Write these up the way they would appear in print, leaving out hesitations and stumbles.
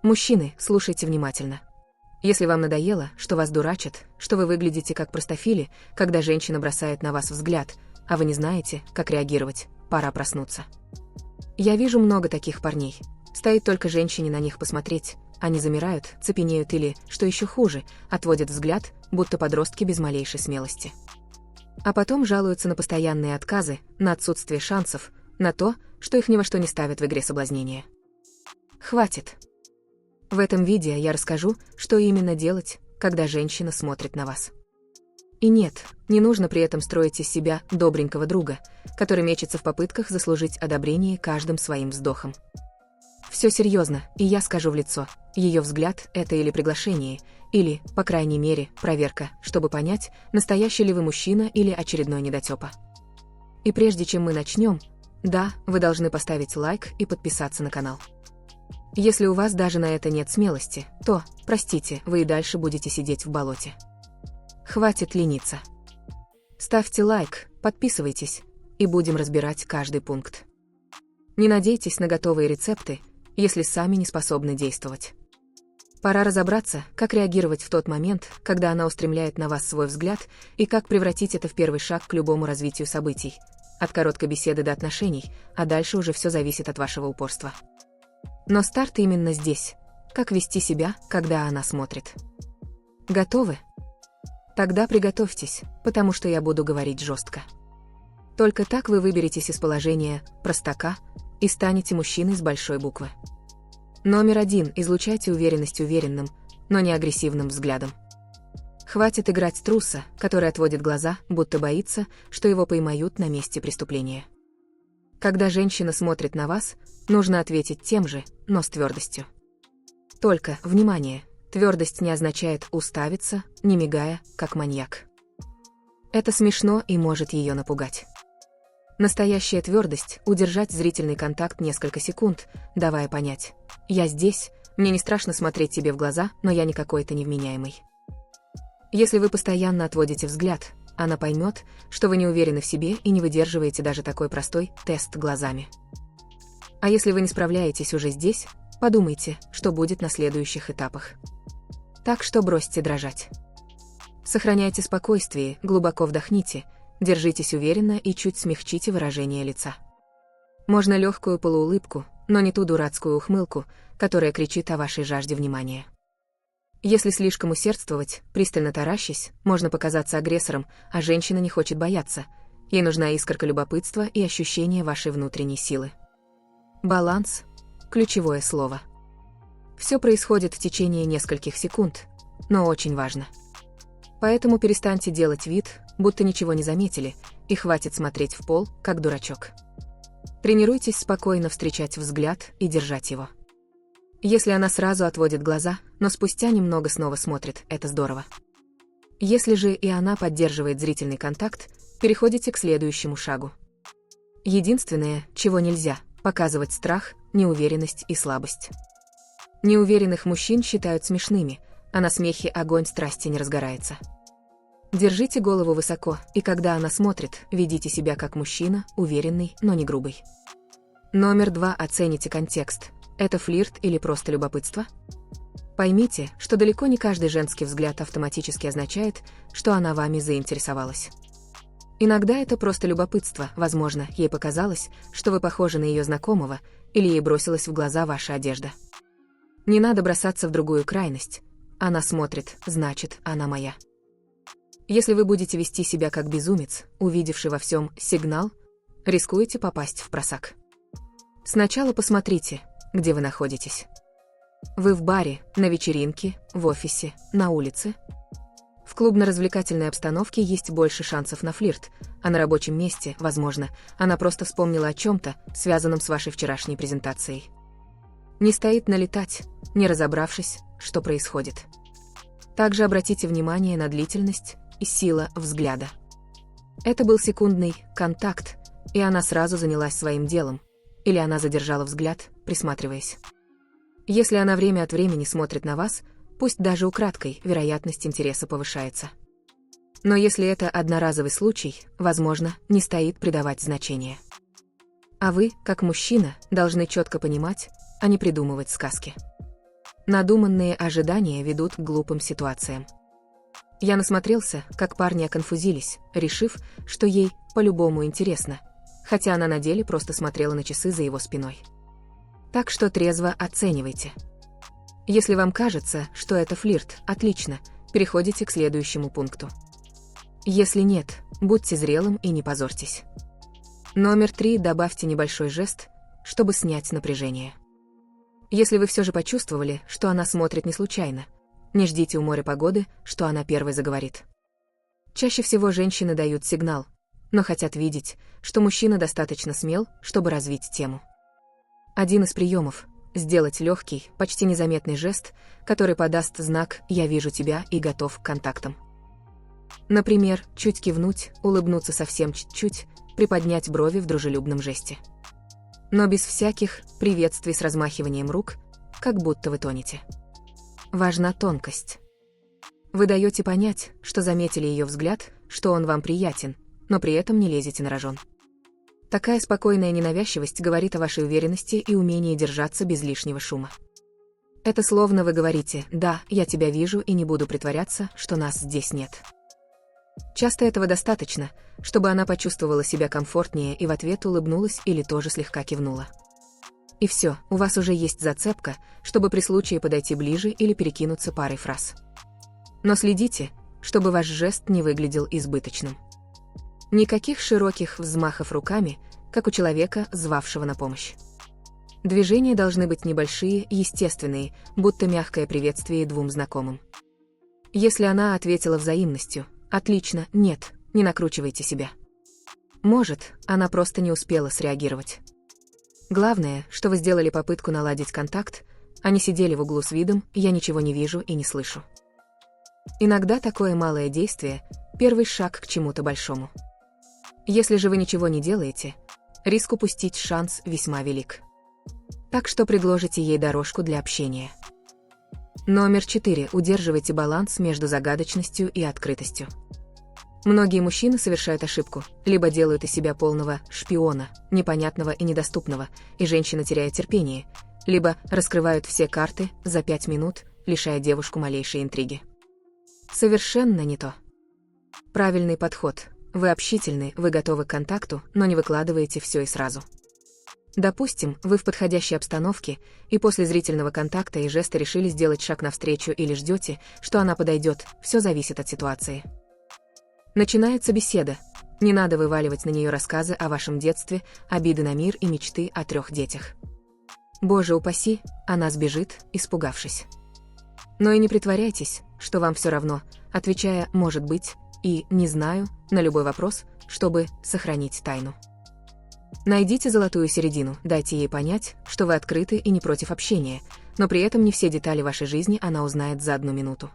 Мужчины, слушайте внимательно. Если вам надоело, что вас дурачат, что вы выглядите как простофили, когда женщина бросает на вас взгляд, а вы не знаете, как реагировать, пора проснуться. Я вижу много таких парней. Стоит только женщине на них посмотреть, они замирают, цепенеют или, что еще хуже, отводят взгляд, будто подростки без малейшей смелости. А потом жалуются на постоянные отказы, на отсутствие шансов, на то, что их ни во что не ставят в игре соблазнения. Хватит. В этом видео я расскажу, что именно делать, когда женщина смотрит на вас. И нет, не нужно при этом строить из себя добренького друга, который мечется в попытках заслужить одобрение каждым своим вздохом. Все серьезно, и я скажу в лицо, ее взгляд – это или приглашение, или, по крайней мере, проверка, чтобы понять, настоящий ли вы мужчина или очередной недотепа. И прежде чем мы начнем, да, вы должны поставить лайк и подписаться на канал. Если у вас даже на это нет смелости, то, простите, вы и дальше будете сидеть в болоте. Хватит лениться. Ставьте лайк, подписывайтесь, и будем разбирать каждый пункт. Не надейтесь на готовые рецепты, если сами не способны действовать. Пора разобраться, как реагировать в тот момент, когда она устремляет на вас свой взгляд, и как превратить это в первый шаг к любому развитию событий, от короткой беседы до отношений, а дальше уже все зависит от вашего упорства. Но старт именно здесь. Как вести себя, когда она смотрит. Готовы? Тогда приготовьтесь, потому что я буду говорить жестко. Только так вы выберетесь из положения простака и станете мужчиной с большой буквы. Номер 1. Излучайте уверенность уверенным, но не агрессивным взглядом. Хватит играть труса, который отводит глаза, будто боится, что его поймают на месте преступления. Когда женщина смотрит на вас, нужно ответить тем же, но с твердостью. Только, внимание, твердость не означает уставиться, не мигая, как маньяк. Это смешно и может ее напугать. Настоящая твердость – удержать зрительный контакт несколько секунд, давая понять: «Я здесь, мне не страшно смотреть тебе в глаза, но я не какой-то невменяемый». Если вы постоянно отводите взгляд, она поймет, что вы не уверены в себе и не выдерживаете даже такой простой тест глазами. А если вы не справляетесь уже здесь, подумайте, что будет на следующих этапах. Так что бросьте дрожать. Сохраняйте спокойствие, глубоко вдохните, держитесь уверенно и чуть смягчите выражение лица. Можно легкую полуулыбку, но не ту дурацкую ухмылку, которая кричит о вашей жажде внимания. Если слишком усердствовать, пристально таращись, можно показаться агрессором, а женщина не хочет бояться. Ей нужна искорка любопытства и ощущение вашей внутренней силы. Баланс – ключевое слово. Все происходит в течение нескольких секунд, но очень важно. Поэтому перестаньте делать вид, будто ничего не заметили, и хватит смотреть в пол, как дурачок. Тренируйтесь спокойно встречать взгляд и держать его. Если она сразу отводит глаза, но спустя немного снова смотрит, это здорово. Если же и она поддерживает зрительный контакт, переходите к следующему шагу. Единственное, чего нельзя – показывать страх, неуверенность и слабость. Неуверенных мужчин считают смешными, а на смехе огонь страсти не разгорается. Держите голову высоко, и когда она смотрит, ведите себя как мужчина, уверенный, но не грубый. Номер 2. Оцените контекст. Это флирт или просто любопытство? Поймите, что далеко не каждый женский взгляд автоматически означает, что она вами заинтересовалась. Иногда это просто любопытство, возможно, ей показалось, что вы похожи на ее знакомого, или ей бросилась в глаза ваша одежда. Не надо бросаться в другую крайность. Она смотрит, значит, она моя. Если вы будете вести себя как безумец, увидевший во всем сигнал, рискуете попасть в просак. Сначала посмотрите, где вы находитесь. Вы в баре, на вечеринке, в офисе, на улице. В клубно-развлекательной обстановке есть больше шансов на флирт, а на рабочем месте, возможно, она просто вспомнила о чем-то, связанном с вашей вчерашней презентацией. Не стоит налетать, не разобравшись, что происходит. Также обратите внимание на длительность и сила взгляда. Это был секундный контакт, и она сразу занялась своим делом, или она задержала взгляд, присматриваясь. Если она время от времени смотрит на вас, пусть даже украдкой, вероятность интереса повышается. Но если это одноразовый случай, возможно, не стоит придавать значения. А вы, как мужчина, должны четко понимать, а не придумывать сказки. Надуманные ожидания ведут к глупым ситуациям. Я насмотрелся, как парни оконфузились, решив, что ей по-любому интересно, хотя она на деле просто смотрела на часы за его спиной. Так что трезво оценивайте. Если вам кажется, что это флирт, отлично, переходите к следующему пункту. Если нет, будьте зрелым и не позорьтесь. Номер 3. Добавьте небольшой жест, чтобы снять напряжение. Если вы все же почувствовали, что она смотрит не случайно, не ждите у моря погоды, что она первой заговорит. Чаще всего женщины дают сигнал, но хотят видеть, что мужчина достаточно смел, чтобы развить тему. Один из приемов – сделать легкий, почти незаметный жест, который подаст знак «я вижу тебя» и готов к контактам. Например, чуть кивнуть, улыбнуться совсем чуть-чуть, приподнять брови в дружелюбном жесте. Но без всяких приветствий с размахиванием рук, как будто вы тонете. Важна тонкость. Вы даете понять, что заметили ее взгляд, что он вам приятен, но при этом не лезете на рожон. Такая спокойная ненавязчивость говорит о вашей уверенности и умении держаться без лишнего шума. Это словно вы говорите «да, я тебя вижу и не буду притворяться, что нас здесь нет». Часто этого достаточно, чтобы она почувствовала себя комфортнее и в ответ улыбнулась или тоже слегка кивнула. И все, у вас уже есть зацепка, чтобы при случае подойти ближе или перекинуться парой фраз. Но следите, чтобы ваш жест не выглядел избыточным. Никаких широких взмахов руками, как у человека, звавшего на помощь. Движения должны быть небольшие, естественные, будто мягкое приветствие двум знакомым. Если она ответила взаимностью, отлично, нет, не накручивайте себя. Может, она просто не успела среагировать. Главное, что вы сделали попытку наладить контакт, а не сидели в углу с видом «я ничего не вижу и не слышу». Иногда такое малое действие – первый шаг к чему-то большому. Если же вы ничего не делаете, риск упустить шанс весьма велик. Так что предложите ей дорожку для общения. Номер 4. Удерживайте баланс между загадочностью и открытостью. Многие мужчины совершают ошибку, либо делают из себя полного шпиона, непонятного и недоступного, и женщина теряет терпение, либо раскрывают все карты за 5 минут, лишая девушку малейшей интриги. Совершенно не то. Правильный подход. Вы общительны, вы готовы к контакту, но не выкладываете все и сразу. Допустим, вы в подходящей обстановке, и после зрительного контакта и жеста решили сделать шаг навстречу или ждете, что она подойдет, все зависит от ситуации. Начинается беседа. Не надо вываливать на нее рассказы о вашем детстве, обиды на мир и мечты о 3 детях. Боже упаси, она сбежит, испугавшись. Но и не притворяйтесь, что вам все равно, отвечая «может быть» и «не знаю» на любой вопрос, чтобы сохранить тайну. Найдите золотую середину, дайте ей понять, что вы открыты и не против общения, но при этом не все детали вашей жизни она узнает за 1 минуту.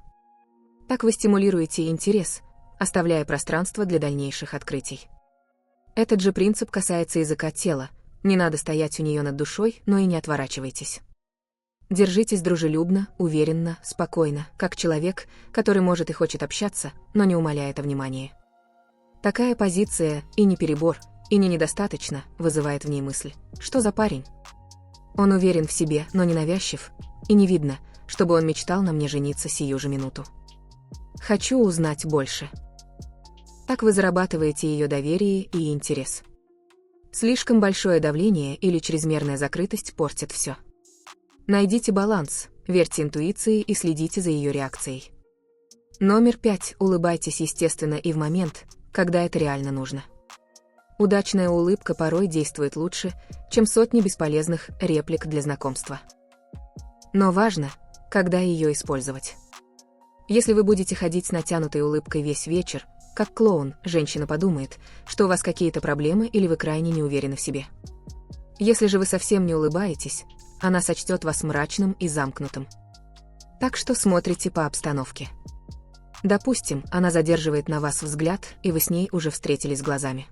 Так вы стимулируете интерес, оставляя пространство для дальнейших открытий. Этот же принцип касается языка тела, не надо стоять у нее над душой, но и не отворачивайтесь. Держитесь дружелюбно, уверенно, спокойно, как человек, который может и хочет общаться, но не умаляет о внимании. Такая позиция и не перебор, и не недостаточно, вызывает в ней мысль: что за парень? Он уверен в себе, но не навязчив, и не видно, чтобы он мечтал на мне жениться сию же минуту. Хочу узнать больше. Так вы зарабатываете ее доверие и интерес. Слишком большое давление или чрезмерная закрытость портят все. Найдите баланс, верьте интуиции и следите за ее реакцией. Номер 5. Улыбайтесь естественно и в момент, когда это реально нужно. Удачная улыбка порой действует лучше, чем сотни бесполезных реплик для знакомства. Но важно, когда ее использовать. Если вы будете ходить с натянутой улыбкой весь вечер, как клоун, женщина подумает, что у вас какие-то проблемы или вы крайне не уверены в себе. Если же вы совсем не улыбаетесь, она сочтет вас мрачным и замкнутым. Так что смотрите по обстановке. Допустим, она задерживает на вас взгляд, и вы с ней уже встретились глазами.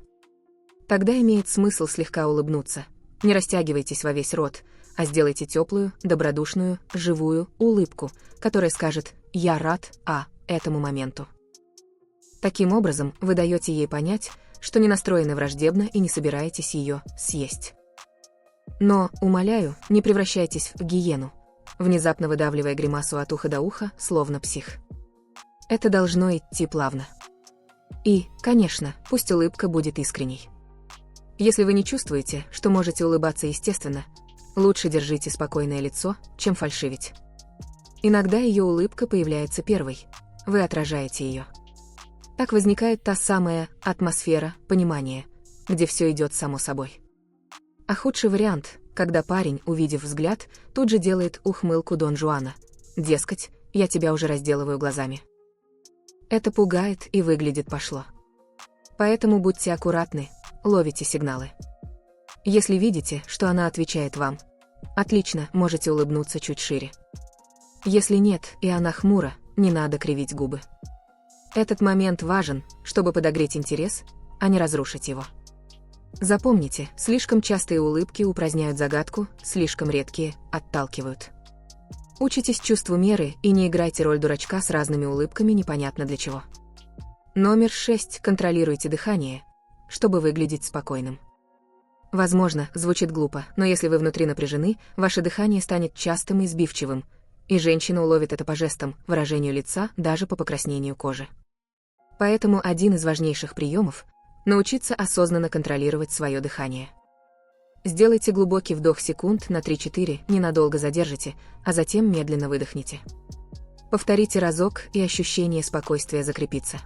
Тогда имеет смысл слегка улыбнуться. Не растягивайтесь во весь рот, а сделайте теплую, добродушную, живую улыбку, которая скажет «я рад, этому моменту». Таким образом, вы даете ей понять, что не настроены враждебно и не собираетесь ее съесть. Но, умоляю, не превращайтесь в гиену. внезапно выдавливая гримасу от уха до уха, словно псих. Это должно идти плавно. И, конечно, пусть улыбка будет искренней. Если вы не чувствуете, что можете улыбаться естественно, лучше держите спокойное лицо, чем фальшивить. Иногда ее улыбка появляется первой, вы отражаете ее. Так возникает та самая атмосфера понимания, где все идет само собой. А худший вариант, когда парень, увидев взгляд, тут же делает ухмылку Дон Жуана. Дескать, я тебя уже разделываю глазами. Это пугает и выглядит пошло. Поэтому будьте аккуратны, ловите сигналы. Если видите, что она отвечает вам, отлично, можете улыбнуться чуть шире. Если нет, и она хмура, не надо кривить губы. Этот момент важен, чтобы подогреть интерес, а не разрушить его. Запомните, слишком частые улыбки упраздняют загадку, слишком редкие отталкивают. Учитесь чувству меры и не играйте роль дурачка с разными улыбками непонятно для чего. Номер 6. Контролируйте дыхание, чтобы выглядеть спокойным. Возможно, звучит глупо, но если вы внутри напряжены, ваше дыхание станет частым и сбивчивым, и женщина уловит это по жестам, выражению лица, даже по покраснению кожи. Поэтому один из важнейших приемов – научиться осознанно контролировать свое дыхание. Сделайте глубокий вдох секунд на 3-4, ненадолго задержите, а затем медленно выдохните. Повторите разок, и ощущение спокойствия закрепится.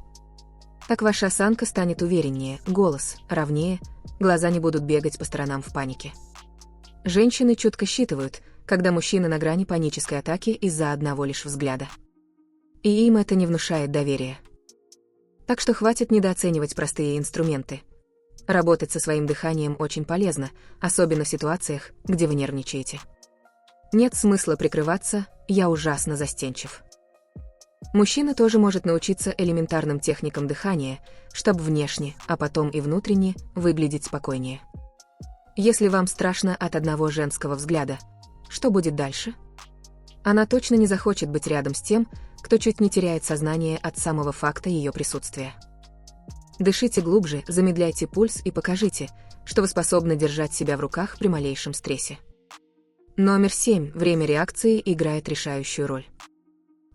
Так ваша осанка станет увереннее, голос ровнее, глаза не будут бегать по сторонам в панике. Женщины чутко считывают, когда мужчина на грани панической атаки из-за одного лишь взгляда. И им это не внушает доверия. Так что хватит недооценивать простые инструменты. Работать со своим дыханием очень полезно, особенно в ситуациях, где вы нервничаете. Нет смысла прикрываться «я ужасно застенчив». Мужчина тоже может научиться элементарным техникам дыхания, чтобы внешне, а потом и внутренне, выглядеть спокойнее. Если вам страшно от одного женского взгляда, что будет дальше? Она точно не захочет быть рядом с тем, кто чуть не теряет сознание от самого факта ее присутствия. Дышите глубже, замедляйте пульс и покажите, что вы способны держать себя в руках при малейшем стрессе. Номер 7. Время реакции играет решающую роль.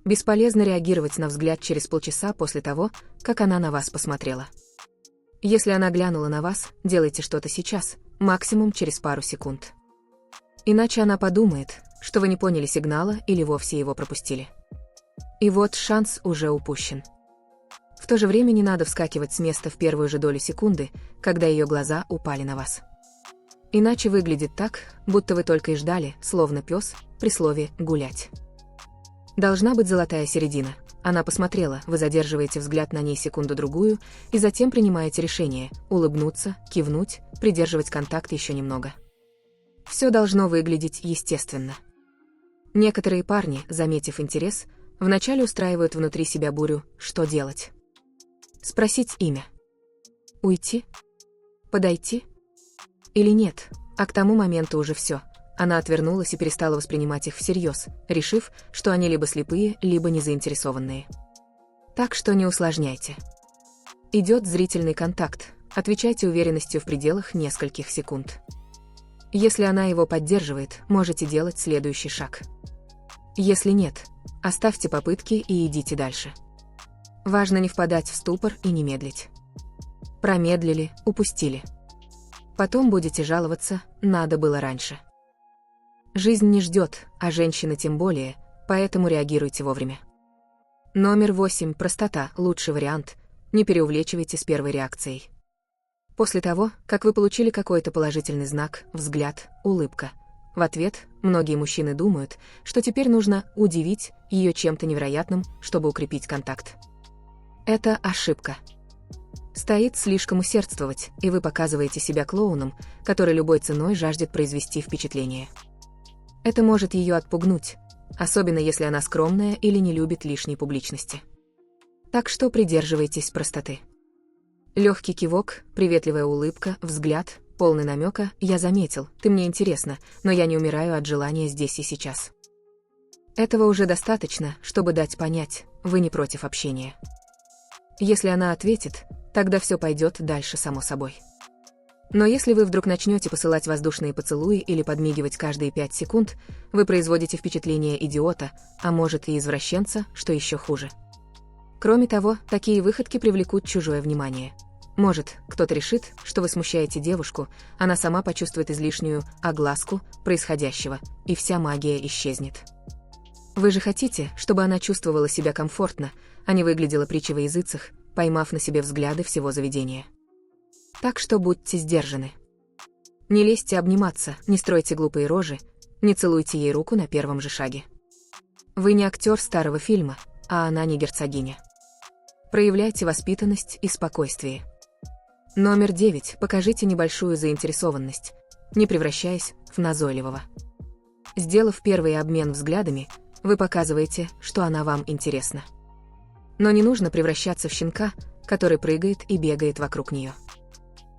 Бесполезно реагировать на взгляд через полчаса после того, как она на вас посмотрела. Если она глянула на вас, делайте что-то сейчас, максимум через пару секунд. Иначе она подумает, что вы не поняли сигнала или вовсе его пропустили. И вот шанс уже упущен. В то же время не надо вскакивать с места в первую же долю секунды, когда ее глаза упали на вас. Иначе выглядит так, будто вы только и ждали, словно пес, при слове «гулять». Должна быть золотая середина. Она посмотрела, вы задерживаете взгляд на ней секунду-другую, и затем принимаете решение – улыбнуться, кивнуть, придерживать контакт еще немного. Все должно выглядеть естественно. Некоторые парни, заметив интерес, вначале устраивают внутри себя бурю «что делать?». Спросить имя. Уйти? Подойти? Или нет, а к тому моменту уже все. Она отвернулась и перестала воспринимать их всерьез, решив, что они либо слепые, либо незаинтересованные. Так что не усложняйте. Идет зрительный контакт, отвечайте уверенностью в пределах нескольких секунд. Если она его поддерживает, можете делать следующий шаг. Если нет, оставьте попытки и идите дальше. Важно не впадать в ступор и не медлить. Промедлили, упустили. Потом будете жаловаться, надо было раньше. Жизнь не ждет, а женщины тем более, поэтому реагируйте вовремя. Номер 8. Простота – лучший вариант. Не преувеличивайте с первой реакцией. После того, как вы получили какой-то положительный знак, взгляд, улыбка, в ответ многие мужчины думают, что теперь нужно удивить ее чем-то невероятным, чтобы укрепить контакт. Это ошибка. Стоит слишком усердствовать, и вы показываете себя клоуном, который любой ценой жаждет произвести впечатление. Это может ее отпугнуть, особенно если она скромная или не любит лишней публичности. Так что придерживайтесь простоты. Легкий кивок, приветливая улыбка, взгляд, полный намека «я заметил, ты мне интересна, но я не умираю от желания здесь и сейчас». Этого уже достаточно, чтобы дать понять, вы не против общения. Если она ответит, тогда все пойдет дальше само собой. Но если вы вдруг начнете посылать воздушные поцелуи или подмигивать каждые 5 секунд, вы производите впечатление идиота, а может и извращенца, что еще хуже. Кроме того, такие выходки привлекут чужое внимание. Может, кто-то решит, что вы смущаете девушку, она сама почувствует излишнюю огласку происходящего, и вся магия исчезнет. Вы же хотите, чтобы она чувствовала себя комфортно, а не выглядела притчей во языцах, поймав на себе взгляды всего заведения. Так что будьте сдержаны. Не лезьте обниматься, не стройте глупые рожи, не целуйте ей руку на первом же шаге. Вы не актер старого фильма, а она не герцогиня. Проявляйте воспитанность и спокойствие. Номер 9. Покажите небольшую заинтересованность, не превращаясь в назойливого. Сделав первый обмен взглядами, вы показываете, что она вам интересна. Но не нужно превращаться в щенка, который прыгает и бегает вокруг нее.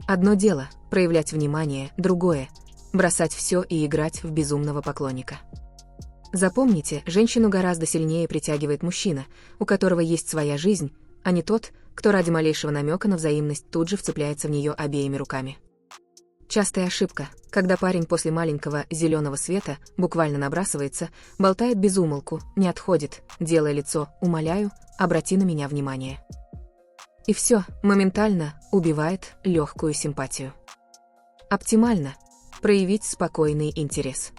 Одно дело – проявлять внимание, другое – бросать все и играть в безумного поклонника. Запомните, женщину гораздо сильнее притягивает мужчина, у которого есть своя жизнь, а не тот, кто ради малейшего намека на взаимность тут же вцепляется в нее обеими руками. Частая ошибка, когда парень после маленького зеленого света буквально набрасывается, болтает без умолку, не отходит, делая лицо «умоляю, обрати на меня внимание». И все моментально убивает легкую симпатию. Оптимально проявить спокойный интерес.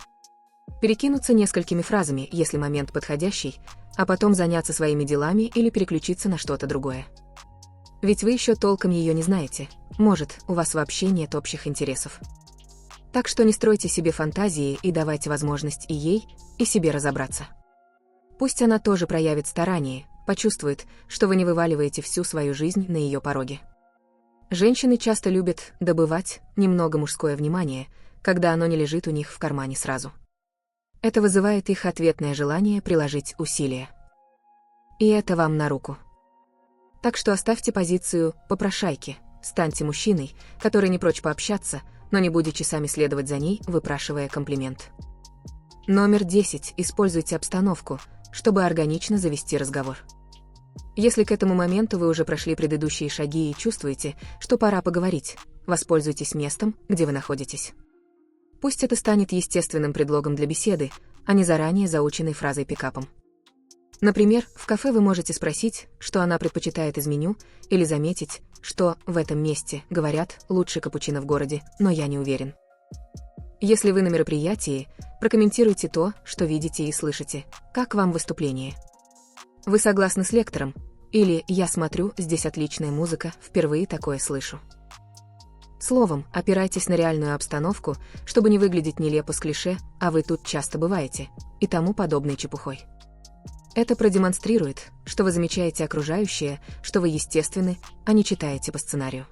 Перекинуться несколькими фразами, если момент подходящий, а потом заняться своими делами или переключиться на что-то другое. Ведь вы еще толком ее не знаете, может, у вас вообще нет общих интересов. Так что не стройте себе фантазии и давайте возможность и ей, и себе разобраться. Пусть она тоже проявит старание, почувствует, что вы не вываливаете всю свою жизнь на ее пороге. Женщины часто любят добывать немного мужское внимание, когда оно не лежит у них в кармане сразу. Это вызывает их ответное желание приложить усилия. И это вам на руку. Так что оставьте позицию попрошайки, станьте мужчиной, который не прочь пообщаться, но не будет часами следовать за ней, выпрашивая комплимент. Номер 10. Используйте обстановку, чтобы органично завести разговор. Если к этому моменту вы уже прошли предыдущие шаги и чувствуете, что пора поговорить, воспользуйтесь местом, где вы находитесь. Пусть это станет естественным предлогом для беседы, а не заранее заученной фразой-пикапом. Например, в кафе вы можете спросить, что она предпочитает из меню, или заметить, что в этом месте, говорят, лучший капучино в городе, но я не уверен. Если вы на мероприятии, прокомментируйте то, что видите и слышите. Как вам выступление? Вы согласны с лектором? Или «я смотрю, здесь отличная музыка, впервые такое слышу». Словом, опирайтесь на реальную обстановку, чтобы не выглядеть нелепо с клише «а вы тут часто бываете» и тому подобной чепухой. Это продемонстрирует, что вы замечаете окружающее, что вы естественны, а не читаете по сценарию.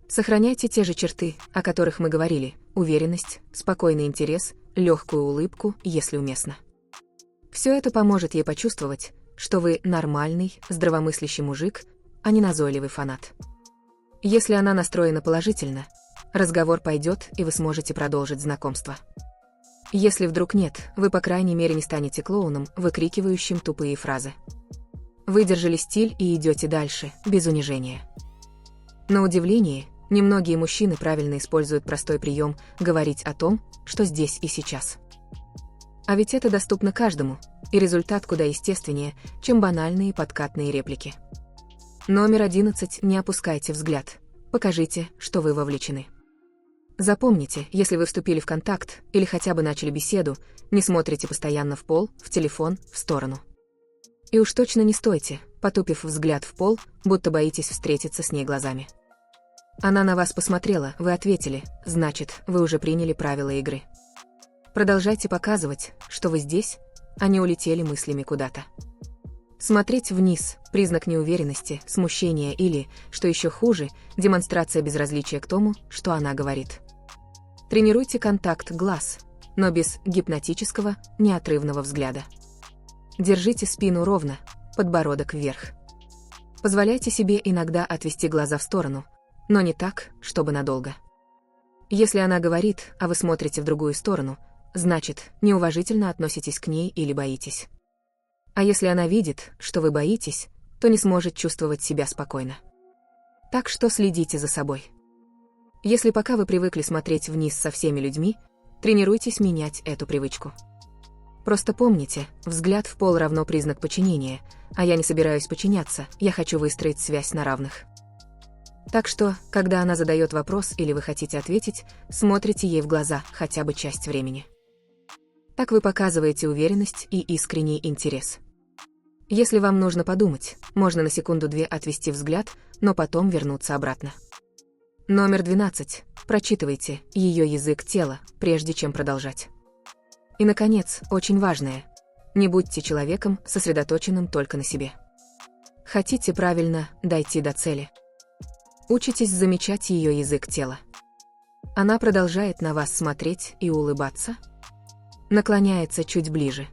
Сохраняйте те же черты, о которых мы говорили: уверенность, спокойный интерес, легкую улыбку, если уместно. Все это поможет ей почувствовать, что вы нормальный, здравомыслящий мужик, а не назойливый фанат. Если она настроена положительно, разговор пойдет, и вы сможете продолжить знакомство. Если вдруг нет, вы по крайней мере не станете клоуном, выкрикивающим тупые фразы. Выдержали стиль и идете дальше, без унижения. На удивление, немногие мужчины правильно используют простой прием говорить о том, что здесь и сейчас. А ведь это доступно каждому, и результат куда естественнее, чем банальные подкатные реплики. Номер 11. Не опускайте взгляд. Покажите, что вы вовлечены. Запомните, если вы вступили в контакт или хотя бы начали беседу, не смотрите постоянно в пол, в телефон, в сторону. И уж точно не стойте, потупив взгляд в пол, будто боитесь встретиться с ней глазами. Она на вас посмотрела, вы ответили, значит, вы уже приняли правила игры. Продолжайте показывать, что вы здесь, а не улетели мыслями куда-то. Смотреть вниз – признак неуверенности, смущения или, что еще хуже, демонстрация безразличия к тому, что она говорит. Тренируйте контакт глаз, но без гипнотического, неотрывного взгляда. Держите спину ровно, подбородок вверх. Позволяйте себе иногда отвести глаза в сторону, но не так, чтобы надолго. Если она говорит, а вы смотрите в другую сторону, значит, неуважительно относитесь к ней или боитесь. А если она видит, что вы боитесь, то не сможет чувствовать себя спокойно. Так что следите за собой. Если пока вы привыкли смотреть вниз со всеми людьми, тренируйтесь менять эту привычку. Просто помните, взгляд в пол равно признак подчинения, а я не собираюсь подчиняться, я хочу выстроить связь на равных. Так что, когда она задает вопрос или вы хотите ответить, смотрите ей в глаза хотя бы часть времени. Так вы показываете уверенность и искренний интерес. Если вам нужно подумать, можно на секунду-две отвести взгляд, но потом вернуться обратно. Номер 12. Прочитывайте ее язык тела, прежде чем продолжать. И, наконец, очень важное. Не будьте человеком, сосредоточенным только на себе. Хотите правильно дойти до цели? Учитесь замечать ее язык тела. Она продолжает на вас смотреть и улыбаться? Наклоняется чуть ближе.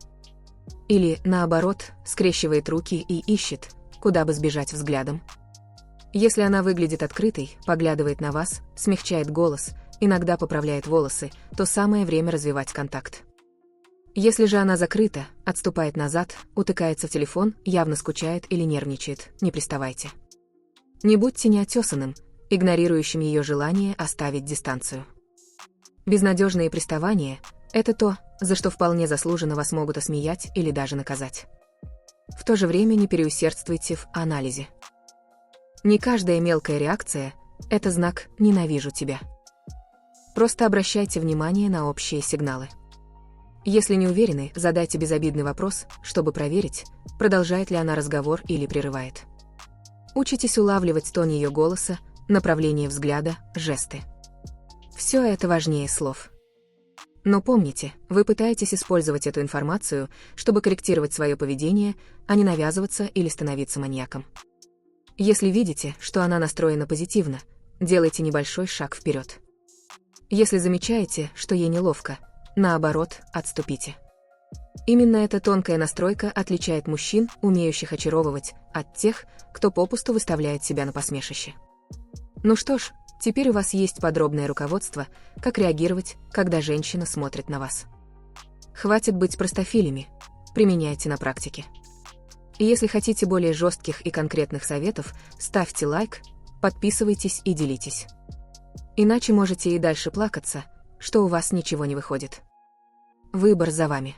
Или, наоборот, скрещивает руки и ищет, куда бы сбежать взглядом. Если она выглядит открытой, поглядывает на вас, смягчает голос, иногда поправляет волосы, то самое время развивать контакт. Если же она закрыта, отступает назад, утыкается в телефон, явно скучает или нервничает, не приставайте. Не будьте неотесанным, игнорирующим ее желание оставить дистанцию. Безнадежные приставания – это то, за что вполне заслуженно вас могут осмеять или даже наказать. В то же время не переусердствуйте в анализе. Не каждая мелкая реакция – это знак «ненавижу тебя». Просто обращайте внимание на общие сигналы. Если не уверены, задайте безобидный вопрос, чтобы проверить, продолжает ли она разговор или прерывает. Учитесь улавливать тон ее голоса, направление взгляда, жесты. Все это важнее слов. Но помните, вы пытаетесь использовать эту информацию, чтобы корректировать свое поведение, а не навязываться или становиться маньяком. Если видите, что она настроена позитивно, делайте небольшой шаг вперед. Если замечаете, что ей неловко, наоборот, отступите. Именно эта тонкая настройка отличает мужчин, умеющих очаровывать, от тех, кто попусту выставляет себя на посмешище. Ну что ж, теперь у вас есть подробное руководство, как реагировать, когда женщина смотрит на вас. Хватит быть простофилями, применяйте на практике. И если хотите более жестких и конкретных советов, ставьте лайк, подписывайтесь и делитесь. Иначе можете и дальше плакаться, что у вас ничего не выходит. Выбор за вами.